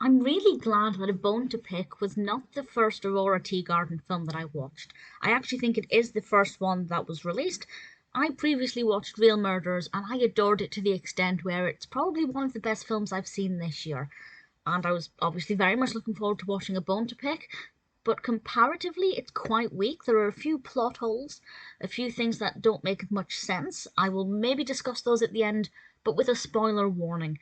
I'm really glad that A Bone to Pick was not the first Aurora Teagarden film that I watched. I actually think it is the first one that was released. I previously watched Real Murders and I adored it to the extent where it's probably one of the best films I've seen this year. And I was obviously very much looking forward to watching A Bone to Pick, but comparatively it's quite weak. There are a few plot holes, a few things that don't make much sense. I will maybe discuss those at the end, but with a spoiler warning.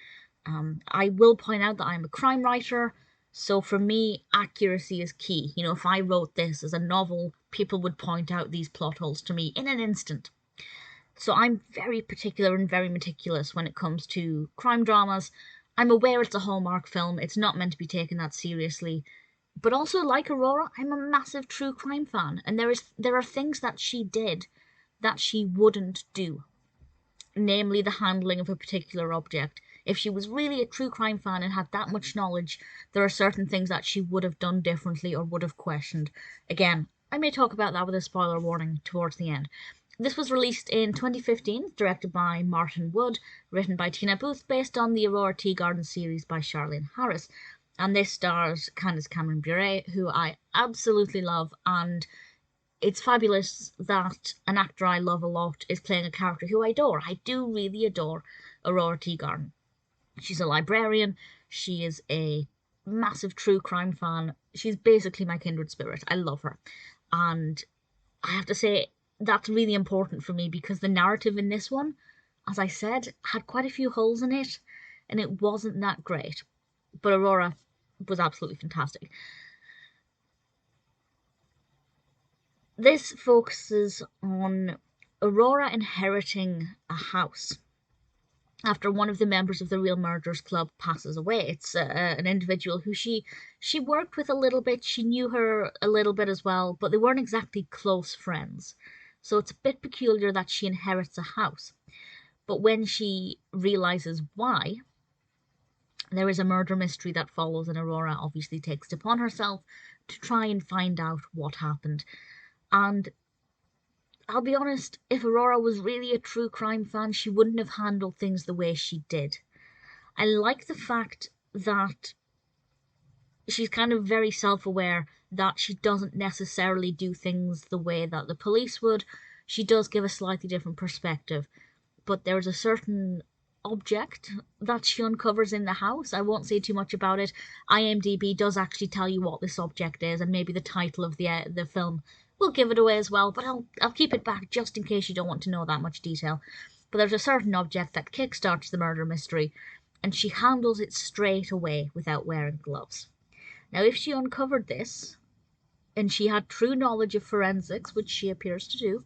I will point out that I'm a crime writer, so for me, accuracy is key. You know, if I wrote this as a novel, people would point out these plot holes to me in an instant. So I'm very particular and very meticulous when it comes to crime dramas. I'm aware it's a Hallmark film, it's not meant to be taken that seriously. But also, like Aurora, I'm a massive true crime fan, and there are things that she did that she wouldn't do, namely the handling of a particular object. If she was really a true crime fan and had that much knowledge, there are certain things that she would have done differently or would have questioned. Again, I may talk about that with a spoiler warning towards the end. This was released in 2015, directed by Martin Wood, written by Teena Booth, based on the Aurora Teagarden series by Charlaine Harris. And this stars Candace Bure, who I absolutely love, and it's fabulous that an actor I love a lot is playing a character who I adore. I do really adore Aurora Teagarden. She's a librarian. She is a massive true crime fan. She's basically my kindred spirit. I love her. And I have to say, that's really important for me because the narrative in this one, as I said, had quite a few holes in it, and it wasn't that great. But Aurora was absolutely fantastic. This focuses on Aurora inheriting a house after one of the members of the Real Murders Club passes away. It's an individual who she worked with a little bit, she knew her a little bit as well, but they weren't exactly close friends. So it's a bit peculiar that she inherits a house. But when she realizes why, there is a murder mystery that follows, and Aurora obviously takes it upon herself to try and find out what happened. And I'll be honest, if Aurora was really a true crime fan, she wouldn't have handled things the way she did. I like the fact that she's kind of very self-aware that she doesn't necessarily do things the way that the police would. She does give a slightly different perspective, but there's a certain object that she uncovers in the house. I won't say too much about it. IMDb does actually tell you what this object is, and maybe the title of the film will give it away as well, but I'll keep it back just in case you don't want to know that much detail. But there's a certain object that kickstarts the murder mystery, and she handles it straight away without wearing gloves. Now, if she uncovered this, and she had true knowledge of forensics, which she appears to do,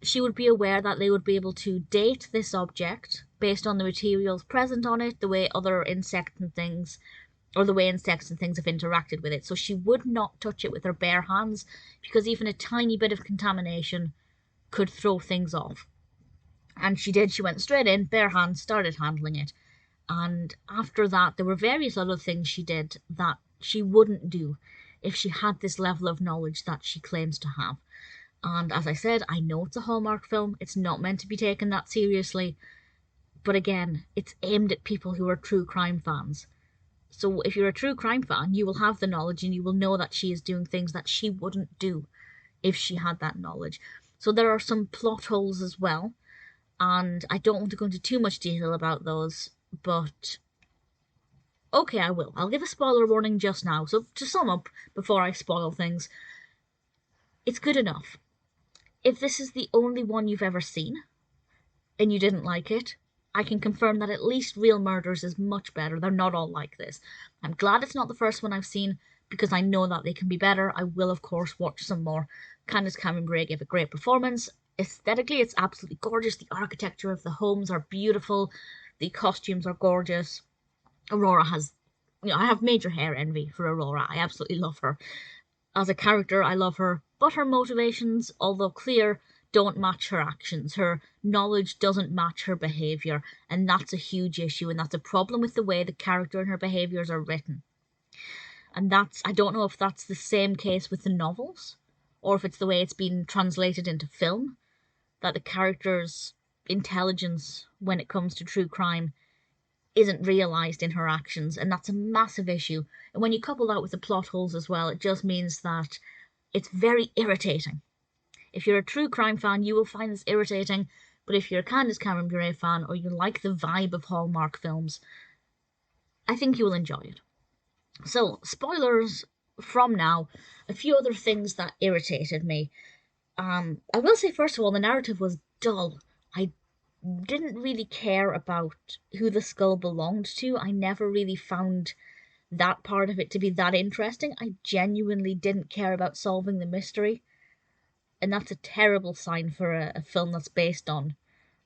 she would be aware that they would be able to date this object based on the materials present on it, the way other insects and things, or the way insects and things have interacted with it. So she would not touch it with her bare hands, because even a tiny bit of contamination could throw things off. And she did. She went straight in, bare hands, started handling it. And after that, there were various other things she did that she wouldn't do if she had this level of knowledge that she claims to have. And as I said, I know it's a Hallmark film. It's not meant to be taken that seriously. But again, it's aimed at people who are true crime fans. So if you're a true crime fan, you will have the knowledge and you will know that she is doing things that she wouldn't do if she had that knowledge. So there are some plot holes as well. And I don't want to go into too much detail about those, but okay, I will. I'll give a spoiler warning just now. So to sum up, before I spoil things, it's good enough. If this is the only one you've ever seen, and you didn't like it, I can confirm that at least Real Murders is much better. They're not all like this. I'm glad it's not the first one I've seen, because I know that they can be better. I will, of course, watch some more. Candace Bure gave a great performance. Aesthetically, it's absolutely gorgeous. The architecture of the homes are beautiful. The costumes are gorgeous. Aurora has... I have major hair envy for Aurora. I absolutely love her. As a character, I love her, but her motivations, although clear, don't match her actions. Her knowledge doesn't match her behaviour, and that's a huge issue, and that's a problem with the way the character and her behaviours are written. And I don't know if that's the same case with the novels, or if it's the way it's been translated into film, that the character's intelligence when it comes to true crime isn't realised in her actions, and that's a massive issue. And when you couple that with the plot holes as well, it just means that it's very irritating. If you're a true crime fan, you will find this irritating, but if you're a Candace Cameron Bure fan, or you like the vibe of Hallmark films, I think you will enjoy it. So, spoilers from now. A few other things that irritated me. I will say, first of all, the narrative was dull. I didn't really care about who the skull belonged to. I never really found that part of it to be that interesting. I genuinely didn't care about solving the mystery. And that's a terrible sign for a film that's based on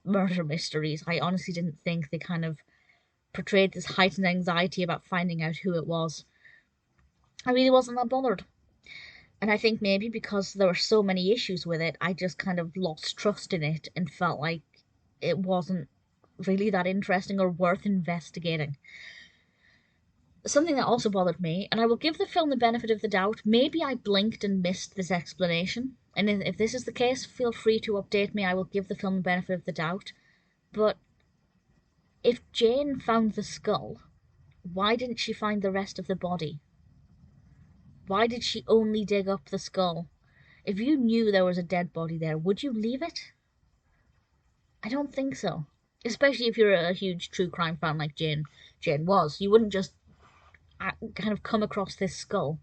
murder mysteries. I honestly didn't think they kind of portrayed this heightened anxiety about finding out who it was. I really wasn't that bothered. And I think maybe because there were so many issues with it, I just kind of lost trust in it and felt like it wasn't really that interesting or worth investigating. Something that also bothered me, and I will give the film the benefit of the doubt, maybe I blinked and missed this explanation, and if this is the case, feel free to update me. I will give the film the benefit of the doubt. But if Jane found the skull, why didn't she find the rest of the body? Why did she only dig up the skull? If you knew there was a dead body there, would you leave it? I don't think so. Especially if you're a huge true crime fan like Jane was. You wouldn't just kind of come across this skull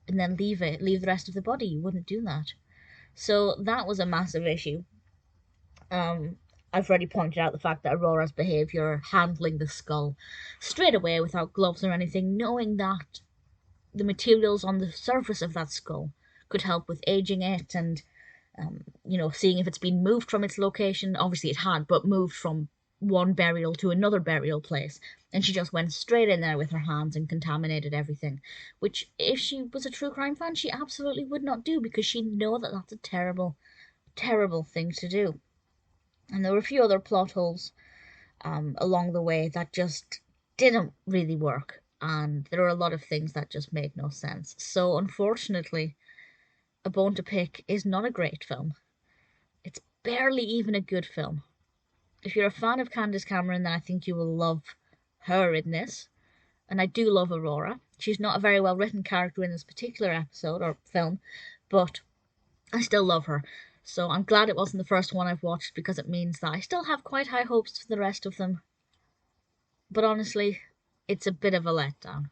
and then leave the rest of the body. You wouldn't do that. So that was a massive issue. I've already pointed out the fact that Aurora's behaviour, handling the skull straight away without gloves or anything, knowing that the materials on the surface of that skull could help with aging it and, seeing if it's been moved from its location. Obviously it had, but moved from one burial to another burial place. And she just went straight in there with her hands and contaminated everything. Which, if she was a true crime fan, she absolutely would not do, because she'd know that that's a terrible, terrible thing to do. And there were a few other plot holes along the way that just didn't really work. And there were a lot of things that just made no sense. So, unfortunately, A Bone to Pick is not a great film. It's barely even a good film. If you're a fan of Candace Cameron, then I think you will love her in this. And I do love Aurora. She's not a very well written character in this particular episode or film, but I still love her. So I'm glad it wasn't the first one I've watched, because it means that I still have quite high hopes for the rest of them. But honestly, it's a bit of a letdown.